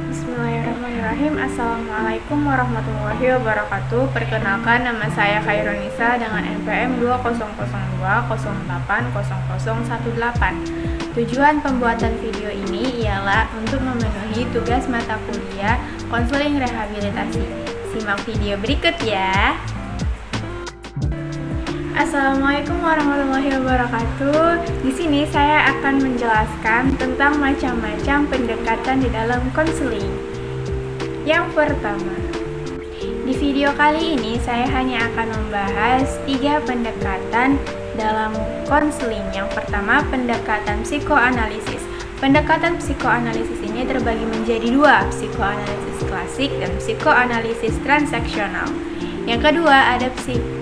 Bismillahirrahmanirrahim. Assalamualaikum warahmatullahi wabarakatuh. Perkenalkan, nama saya Khairunisa dengan NPM 2002080018. Tujuan pembuatan video ini ialah untuk memenuhi tugas mata kuliah konseling rehabilitasi. Simak video berikut ya. Assalamualaikum warahmatullahi wabarakatuh. Di sini saya akan menjelaskan tentang macam-macam pendekatan di dalam konseling. Yang pertama, di video kali ini saya hanya akan membahas 3 pendekatan dalam konseling. Yang pertama, pendekatan psikoanalisis. Pendekatan psikoanalisis ini terbagi menjadi 2, psikoanalisis klasik dan psikoanalisis transaksional. Yang kedua, ada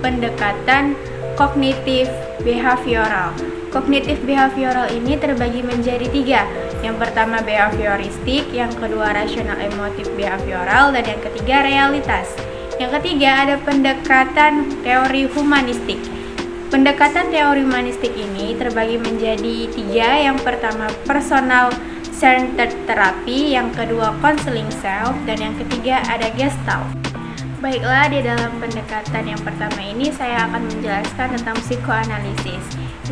pendekatan kognitif behavioral. Kognitif behavioral ini terbagi menjadi 3. Yang pertama behavioristik, yang kedua rasional emotif behavioral, dan yang ketiga realitas. Yang ketiga ada pendekatan teori humanistik. Pendekatan teori humanistik ini terbagi menjadi 3. Yang pertama personal centered therapy, yang kedua counseling self, dan yang ketiga ada gestalt. Baiklah, di dalam pendekatan yang pertama ini saya akan menjelaskan tentang psikoanalisis.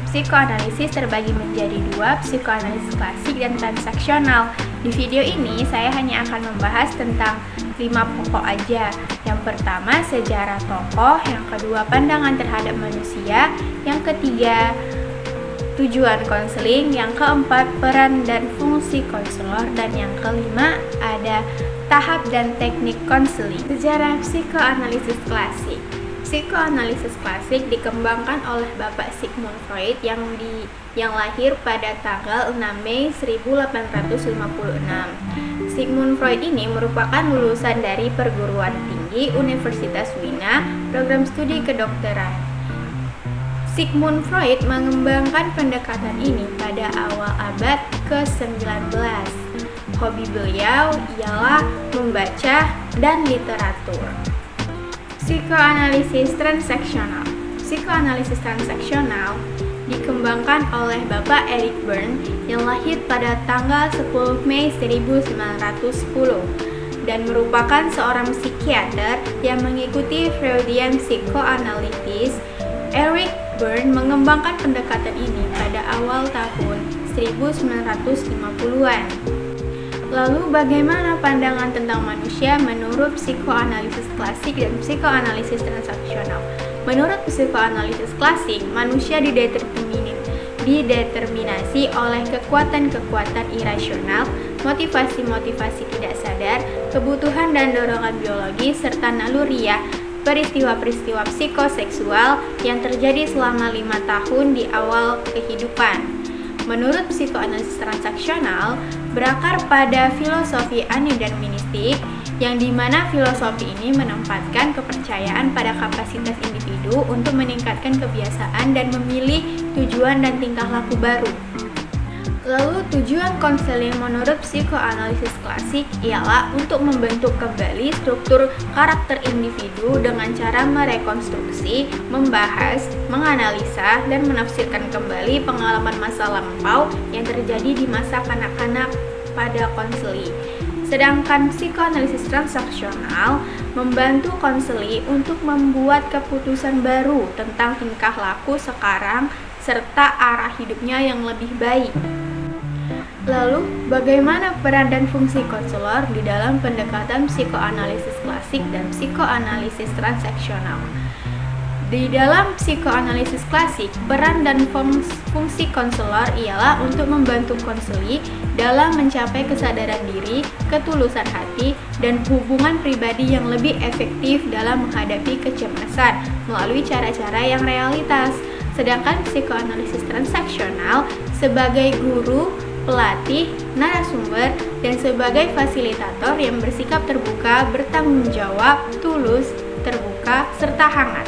Psikoanalisis terbagi menjadi 2, psikoanalisis klasik dan transaksional. Di video ini saya hanya akan membahas tentang 5 pokok aja. Yang pertama sejarah tokoh, yang kedua pandangan terhadap manusia, yang ketiga tujuan konseling, yang keempat peran dan fungsi konselor, dan yang kelima ada tahap dan teknik konseling. Sejarah psikoanalisis klasik. Psikoanalisis klasik dikembangkan oleh Bapak Sigmund Freud yang lahir pada tanggal 6 Mei 1856. Sigmund Freud ini merupakan lulusan dari perguruan tinggi Universitas Wina, program studi kedokteran. Sigmund Freud mengembangkan pendekatan ini pada awal abad ke-19. Hobi beliau ialah membaca dan literatur. Psikoanalisis transaksional. Psikoanalisis transaksional dikembangkan oleh Bapak Eric Berne yang lahir pada tanggal 10 Mei 1910 dan merupakan seorang psikiater yang mengikuti Freudian psychoanalysis. Eric Berne mengembangkan pendekatan ini pada awal tahun 1950-an. Lalu bagaimana pandangan tentang manusia menurut psikoanalisis klasik dan psikoanalisis transaksional? Menurut psikoanalisis klasik, manusia dideterminasi oleh kekuatan-kekuatan irasional, motivasi-motivasi tidak sadar, kebutuhan dan dorongan biologis, serta naluriah, peristiwa-peristiwa psikoseksual yang terjadi selama 5 tahun di awal kehidupan. Menurut psikoanalisis transaksional, berakar pada filosofi aneudenistik, yang dimana filosofi ini menempatkan kepercayaan pada kapasitas individu untuk meningkatkan kebiasaan dan memilih tujuan dan tingkah laku baru. Lalu tujuan konseling menurut psikoanalisis klasik ialah untuk membentuk kembali struktur karakter individu dengan cara merekonstruksi, membahas, menganalisa, dan menafsirkan kembali pengalaman masa lampau yang terjadi di masa kanak-kanak pada konseli. Sedangkan psikoanalisis transaksional membantu konseli untuk membuat keputusan baru tentang tingkah laku sekarang serta arah hidupnya yang lebih baik. Lalu, bagaimana peran dan fungsi konselor di dalam pendekatan psikoanalisis klasik dan psikoanalisis transaksional? Di dalam psikoanalisis klasik, peran dan fungsi konselor ialah untuk membantu konseli dalam mencapai kesadaran diri, ketulusan hati, dan hubungan pribadi yang lebih efektif dalam menghadapi kecemasan melalui cara-cara yang realitas. Sedangkan psikoanalisis transaksional sebagai guru, pelatih, narasumber, dan sebagai fasilitator yang bersikap terbuka, bertanggung jawab, tulus, terbuka, serta hangat.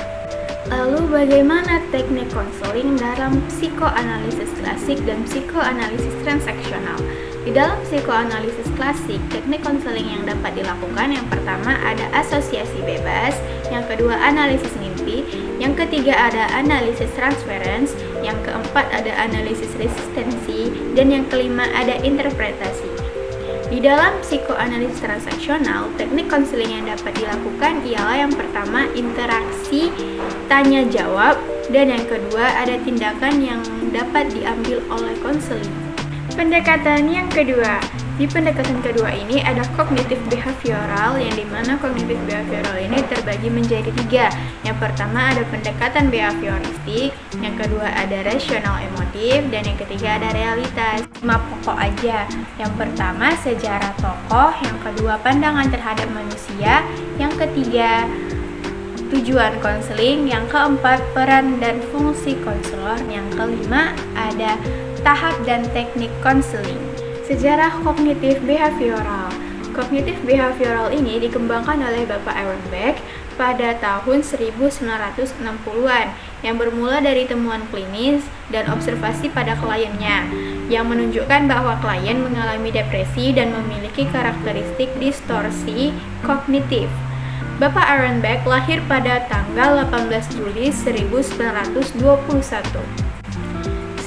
Lalu bagaimana teknik konseling dalam psikoanalisis klasik dan psikoanalisis transaksional? Di dalam psikoanalisis klasik, teknik konseling yang dapat dilakukan yang pertama ada asosiasi bebas, yang kedua analisis mimpi, yang ketiga ada analisis transference, yang keempat ada analisis resistensi, dan yang kelima ada interpretasi. Di dalam psikoanalisis transaksional, teknik konseling yang dapat dilakukan ialah yang pertama interaksi tanya jawab dan yang kedua ada tindakan yang dapat diambil oleh konseling. Pendekatan yang kedua. Di pendekatan kedua ini ada kognitif behavioral, yang dimana kognitif behavioral ini terbagi menjadi 3. Yang pertama ada pendekatan behavioristik, yang kedua ada rasional emotif, dan yang ketiga ada realitas. 5 pokok aja. Yang pertama sejarah tokoh, yang kedua pandangan terhadap manusia, yang ketiga tujuan konseling, yang keempat peran dan fungsi konselor, yang kelima ada tahap dan teknik konseling. Sejarah kognitif behavioral. Kognitif behavioral ini dikembangkan oleh Bapak Aaron Beck pada tahun 1960-an yang bermula dari temuan klinis dan observasi pada kliennya yang menunjukkan bahwa klien mengalami depresi dan memiliki karakteristik distorsi kognitif. Bapak Aaron Beck lahir pada tanggal 18 Juli 1921.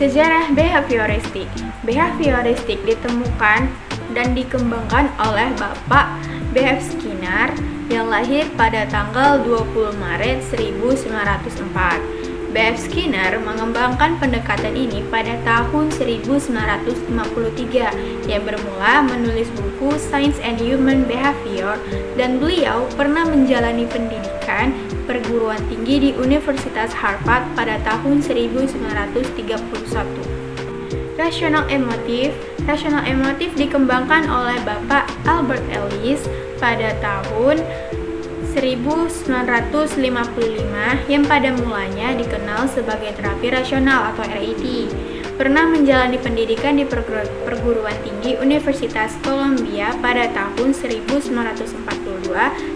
Sejarah behavioristik. Behavioristik ditemukan dan dikembangkan oleh Bapak B.F. Skinner yang lahir pada tanggal 20 Maret 1904. B.F. Skinner mengembangkan pendekatan ini pada tahun 1953 yang bermula menulis buku Science and Human Behavior, dan beliau pernah menjalani pendidikan perguruan tinggi di Universitas Harvard pada tahun 1931. Rasional emotif. Rasional emotif dikembangkan oleh Bapak Albert Ellis pada tahun 1955 yang pada mulanya dikenal sebagai terapi rasional atau RAT. Pernah menjalani pendidikan di perguruan tinggi Universitas Columbia pada tahun 1942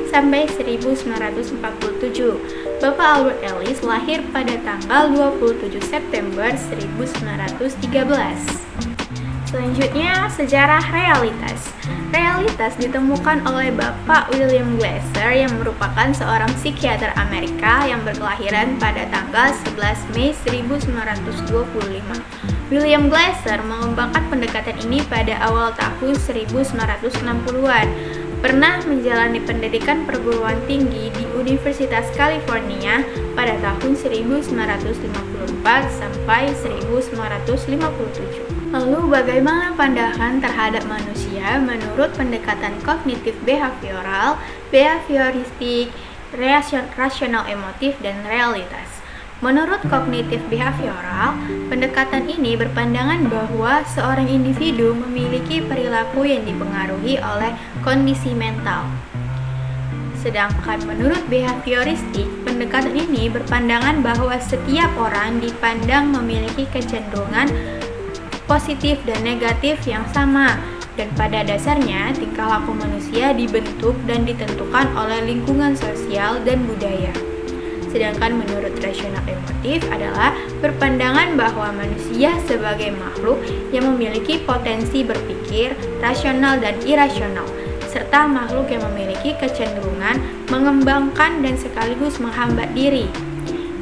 sampai 1947. Bapak Albert Ellis lahir pada tanggal 27 September 1913. Selanjutnya, sejarah realitas. Realitas ditemukan oleh Bapak William Glasser yang merupakan seorang psikiater Amerika yang berkelahiran pada tanggal 11 Mei 1925. William Glasser mengembangkan pendekatan ini pada awal tahun 1960-an. Pernah menjalani pendidikan perguruan tinggi di Universitas California pada tahun 1954 sampai 1957. Lalu bagaimana pandangan terhadap manusia menurut pendekatan kognitif behavioral, behavioristik, rasional emotif, dan realitas? Menurut kognitif behavioral, pendekatan ini berpandangan bahwa seorang individu memiliki perilaku yang dipengaruhi oleh kondisi mental. Sedangkan menurut behavioristik, pendekatan ini berpandangan bahwa setiap orang dipandang memiliki kecenderungan positif dan negatif yang sama, dan pada dasarnya tingkah laku manusia dibentuk dan ditentukan oleh lingkungan sosial dan budaya. Sedangkan menurut rasional emotif adalah berpandangan bahwa manusia sebagai makhluk yang memiliki potensi berpikir rasional dan irasional, serta makhluk yang memiliki kecenderungan mengembangkan dan sekaligus menghambat diri.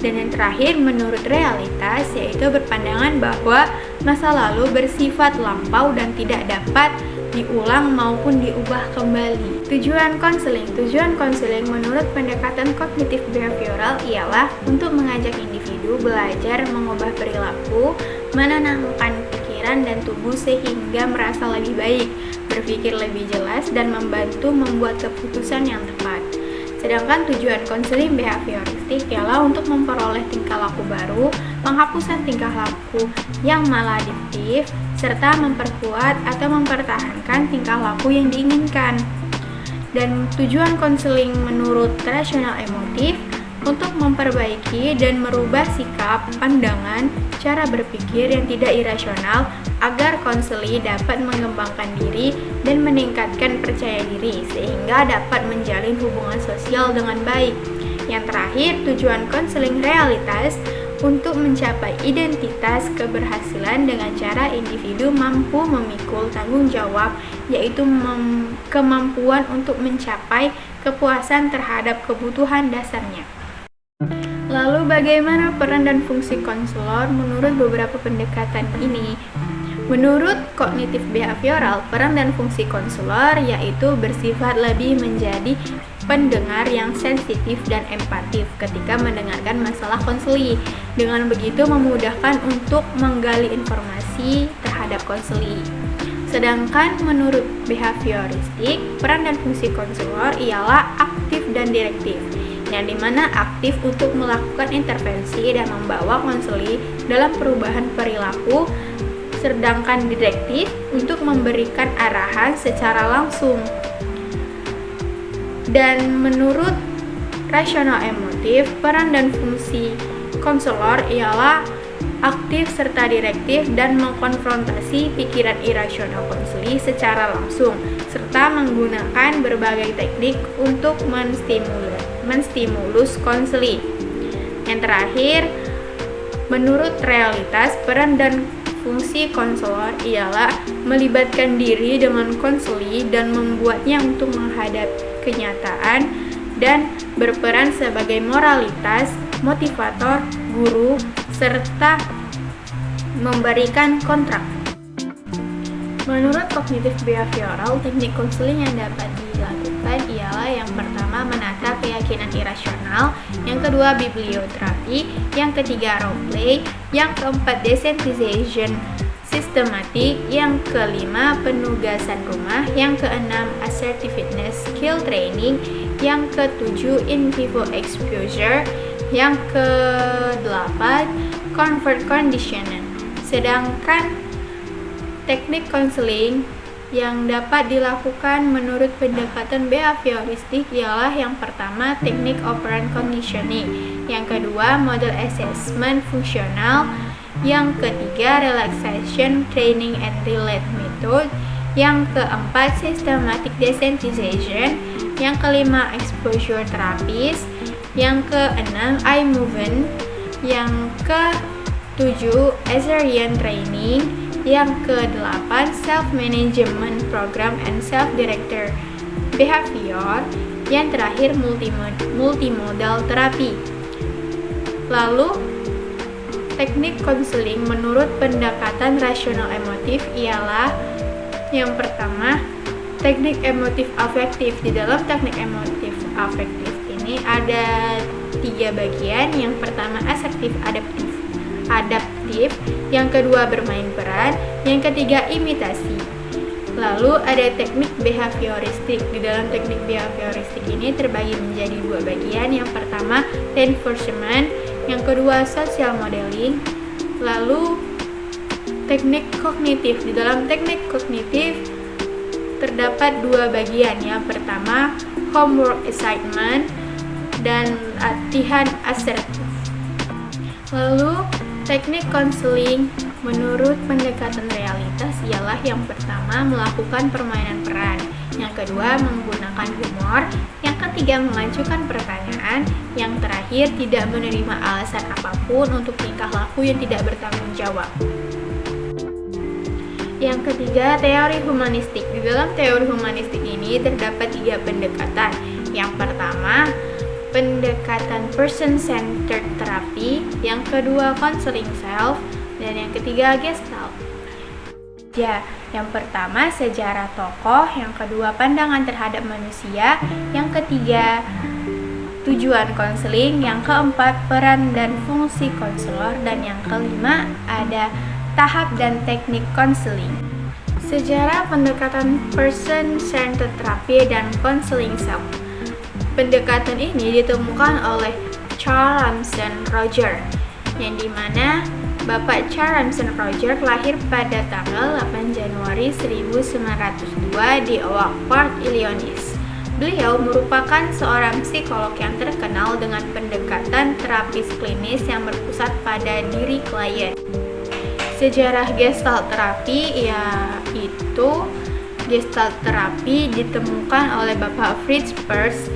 Dan yang terakhir menurut realitas, yaitu berpandangan bahwa masa lalu bersifat lampau dan tidak dapat diulang maupun diubah kembali. Tujuan konseling. Tujuan konseling menurut pendekatan kognitif behavioral ialah untuk mengajak individu belajar mengubah perilaku, menenangkan pikiran dan tubuh sehingga merasa lebih baik, berpikir lebih jelas, dan membantu membuat keputusan yang tepat. Sedangkan tujuan konseling behavioristik ialah untuk memperoleh tingkah laku baru, penghapusan tingkah laku yang maladiktif, serta memperkuat atau mempertahankan tingkah laku yang diinginkan. Dan tujuan konseling menurut rasional emotif untuk memperbaiki dan merubah sikap, pandangan, cara berpikir yang tidak irasional agar konseli dapat mengembangkan diri dan meningkatkan percaya diri sehingga dapat menjalin hubungan sosial dengan baik. Yang terakhir, tujuan konseling realitas untuk mencapai identitas keberhasilan dengan cara individu mampu memikul tanggung jawab, yaitu kemampuan untuk mencapai kepuasan terhadap kebutuhan dasarnya. Lalu bagaimana peran dan fungsi konselor menurut beberapa pendekatan ini? Menurut kognitif behavioral, peran dan fungsi konselor yaitu bersifat lebih menjadi pendengar yang sensitif dan empatif ketika mendengarkan masalah konseli. Dengan begitu memudahkan untuk menggali informasi terhadap konseli. Sedangkan menurut behavioristik, peran dan fungsi konselor ialah aktif dan direktif, yang dimana aktif untuk melakukan intervensi dan membawa konseli dalam perubahan perilaku, sedangkan direktif untuk memberikan arahan secara langsung. Dan menurut rasional emotif, peran dan fungsi konselor ialah aktif serta direktif dan mengkonfrontasi pikiran irasional konseli secara langsung, serta menggunakan berbagai teknik untuk menstimulus konseli. Yang terakhir, menurut realitas, peran dan fungsi konselor ialah melibatkan diri dengan konseli dan membuatnya untuk menghadap kenyataan dan berperan sebagai moralitas, motivator, guru, serta memberikan kontrak. Menurut kognitif behavioral, teknik konseling yang dapat dilakukan ialah yang pertama menata keyakinan irasional, yang kedua biblioterapi, yang ketiga role play, yang keempat desensitization sistematik, yang kelima penugasan rumah, yang keenam assertiveness skill training, yang ketujuh in vivo exposure, yang ke-8 convert conditioning. Sedangkan teknik konseling yang dapat dilakukan menurut pendekatan behavioristik ialah yang pertama teknik operant conditioning, yang kedua model assessment fungsional, yang ketiga relaxation training and relate method, yang keempat systematic desensitization, yang kelima exposure therapist, yang keenam eye movement, yang ke-7 Azarian training, yang ke-8 self management program and self director behavior, yang terakhir multimodal terapi. Lalu teknik konseling menurut pendekatan rasional emotif ialah yang pertama teknik emotif afektif. Di dalam teknik emotif afektif ini ada 3 bagian. Yang pertama asertif adaptif, yang kedua bermain peran, yang ketiga imitasi. Lalu ada teknik behavioristik. Di dalam teknik behavioristik ini terbagi menjadi 2 bagian. Yang pertama reinforcement, yang kedua social modeling. Lalu teknik kognitif. Di dalam teknik kognitif terdapat 2 bagian. Yang pertama homework assignment dan latihan asertif. Lalu teknik konseling menurut pendekatan realitas ialah yang pertama melakukan permainan peran, yang kedua menggunakan humor, yang ketiga mengajukan pertanyaan, yang terakhir tidak menerima alasan apapun untuk tingkah laku yang tidak bertanggung jawab. Yang ketiga, teori humanistik. Di dalam teori humanistik ini terdapat 3 pendekatan. Yang pertama, pendekatan person-centered therapy, yang kedua counseling self, dan yang ketiga gestalt. Ya, yang pertama sejarah tokoh, yang kedua pandangan terhadap manusia, yang ketiga tujuan konseling, yang keempat peran dan fungsi konselor, dan yang kelima ada tahap dan teknik konseling. Sejarah pendekatan person-centered therapy dan counseling self. Pendekatan ini ditemukan oleh Charles Ramsden Roger, yang dimana Bapak Charles Ramsden Roger lahir pada tanggal 8 Januari 1902 di Oak Park, Illinois. Beliau merupakan seorang psikolog yang terkenal dengan pendekatan terapis klinis yang berpusat pada diri klien. Sejarah gestalt terapi yaitu gestalt terapi ditemukan oleh Bapak Fritz Perls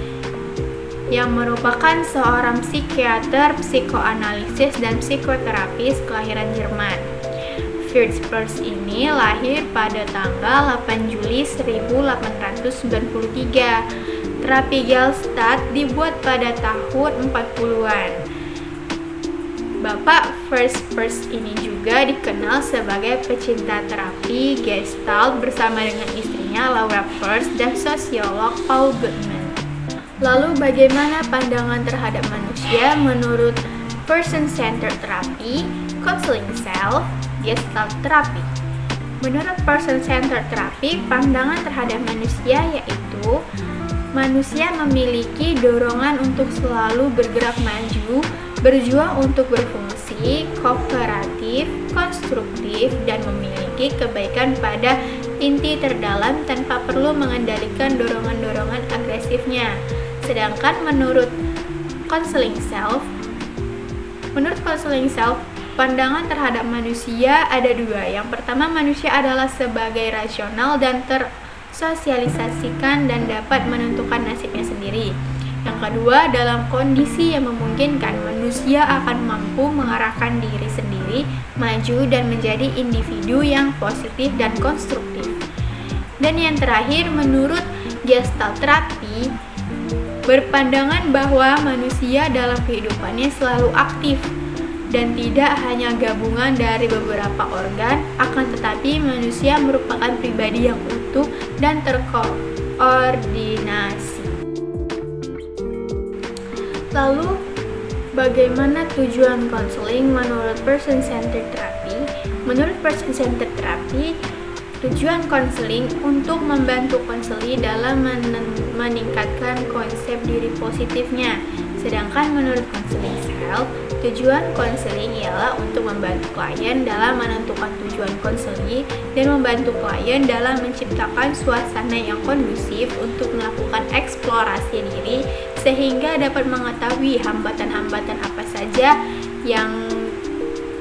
yang merupakan seorang psikiater, psikoanalisis, dan psikoterapis kelahiran Jerman. Fritz Perls ini lahir pada tanggal 8 Juli 1893. Terapi Gestalt dibuat pada tahun 40-an. Bapak First ini juga dikenal sebagai pecinta terapi Gestalt bersama dengan istrinya Laura First dan sosiolog Paul Goodman. Lalu bagaimana pandangan terhadap manusia menurut Person-Centered Therapy, Counseling Self, Gestalt Therapy? Menurut Person-Centered Therapy, pandangan terhadap manusia yaitu manusia memiliki dorongan untuk selalu bergerak maju, berjuang untuk berfungsi, kooperatif, konstruktif, dan memiliki kebaikan pada inti terdalam tanpa perlu mengendalikan dorongan-dorongan agresifnya. Sedangkan menurut Counseling Self, pandangan terhadap manusia ada dua. Yang pertama, manusia adalah sebagai rasional dan tersosialisasikan dan dapat menentukan nasibnya sendiri. Yang kedua, dalam kondisi yang memungkinkan, manusia akan mampu mengarahkan diri sendiri, maju, dan menjadi individu yang positif dan konstruktif. Dan yang terakhir, menurut Gestalt Therapy, berpandangan bahwa manusia dalam kehidupannya selalu aktif dan tidak hanya gabungan dari beberapa organ, akan tetapi manusia merupakan pribadi yang utuh dan terkoordinasi. Lalu, bagaimana tujuan konseling menurut Person-Centered Therapy? Menurut Person-Centered Therapy, tujuan konseling untuk membantu konseli dalam meningkatkan konsep diri positifnya. Sedangkan menurut Counseling Self, tujuan konseling ialah untuk membantu klien dalam menentukan tujuan konseli dan membantu klien dalam menciptakan suasana yang kondusif untuk melakukan eksplorasi diri sehingga dapat mengetahui hambatan-hambatan apa saja yang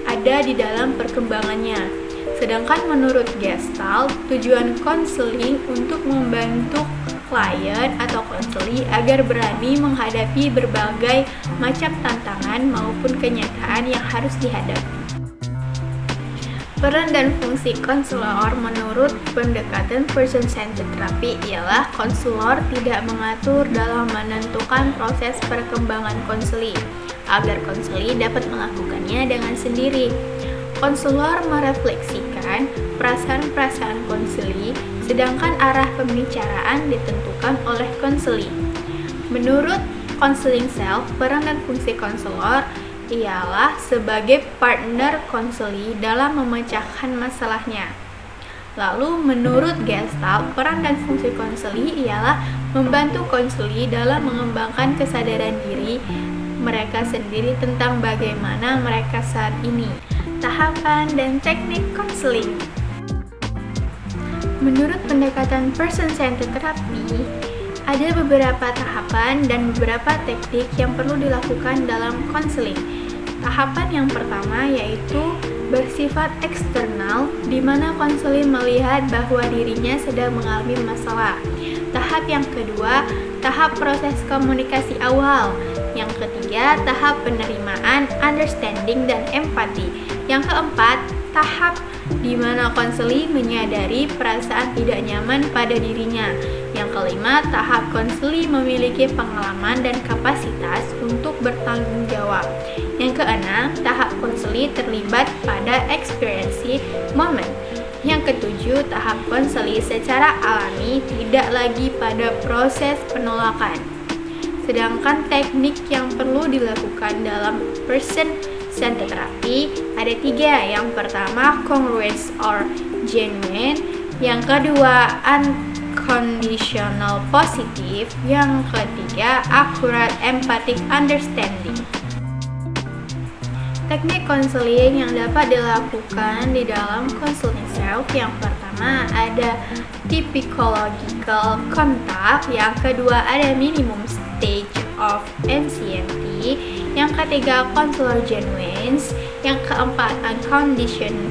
ada di dalam perkembangannya. Sedangkan menurut Gestalt, tujuan konseling untuk membantu klien atau konseli agar berani menghadapi berbagai macam tantangan maupun kenyataan yang harus dihadapi. Peran dan fungsi konselor menurut pendekatan Person-Centered Therapy ialah konselor tidak mengatur dalam menentukan proses perkembangan konseli, agar konseli dapat melakukannya dengan sendiri. Konselor merefleksikan perasaan-perasaan konseli, sedangkan arah pembicaraan ditentukan oleh konseli. Menurut Counseling Self, peran dan fungsi konselor ialah sebagai partner konseli dalam memecahkan masalahnya. Lalu menurut Gestalt, peran dan fungsi konseli ialah membantu konseli dalam mengembangkan kesadaran diri mereka sendiri tentang bagaimana mereka saat ini. Tahapan dan teknik konseling. Menurut pendekatan Person-Centered Therapy, ada beberapa tahapan dan beberapa teknik yang perlu dilakukan dalam konseling. Tahapan yang pertama yaitu bersifat eksternal, di mana konselor melihat bahwa dirinya sedang mengalami masalah. Tahap yang kedua, tahap proses komunikasi awal. Yang ketiga, tahap penerimaan, understanding, dan empati. Yang keempat, tahap di mana konseli menyadari perasaan tidak nyaman pada dirinya. Yang kelima, tahap konseli memiliki pengalaman dan kapasitas untuk bertanggung jawab. Yang keenam, tahap konseli terlibat pada experience moment. Yang ketujuh, tahap konseli secara alami tidak lagi pada proses penolakan. Sedangkan teknik yang perlu dilakukan dalam Person-Centered Therapy ada tiga. Yang pertama, congruence or genuine. Yang kedua, unconditional positive. Yang ketiga, accurate empathic understanding. Teknik konseling yang dapat dilakukan di dalam Counseling Self, yang pertama ada typological contact, yang kedua ada minimum stage of NCMT, yang ketiga counselor genuine, yang keempat unconditioned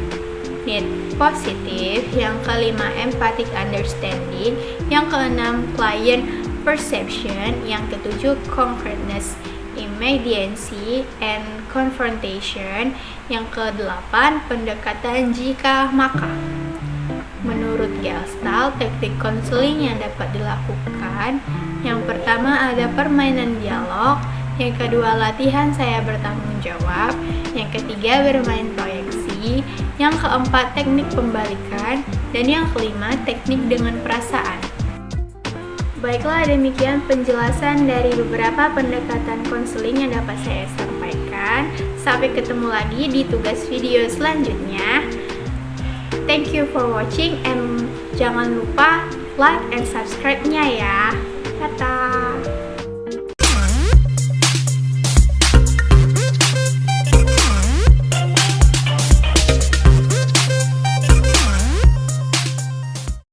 positive, yang kelima empathic understanding, yang keenam client perception, yang ketujuh concreteness, immediacy, and confrontation, yang kedelapan pendekatan jika maka. Menurut Gestalt, teknik konseling yang dapat dilakukan, yang pertama ada permainan dialog, Yang kedua, latihan saya bertanggung jawab. Yang ketiga, bermain proyeksi. Yang keempat, teknik pembalikan. Dan yang kelima, teknik dengan perasaan. Baiklah, demikian penjelasan dari beberapa pendekatan konseling yang dapat saya sampaikan. Sampai ketemu lagi di tugas video selanjutnya. Thank you for watching and jangan lupa like and subscribe-nya ya. Dadah.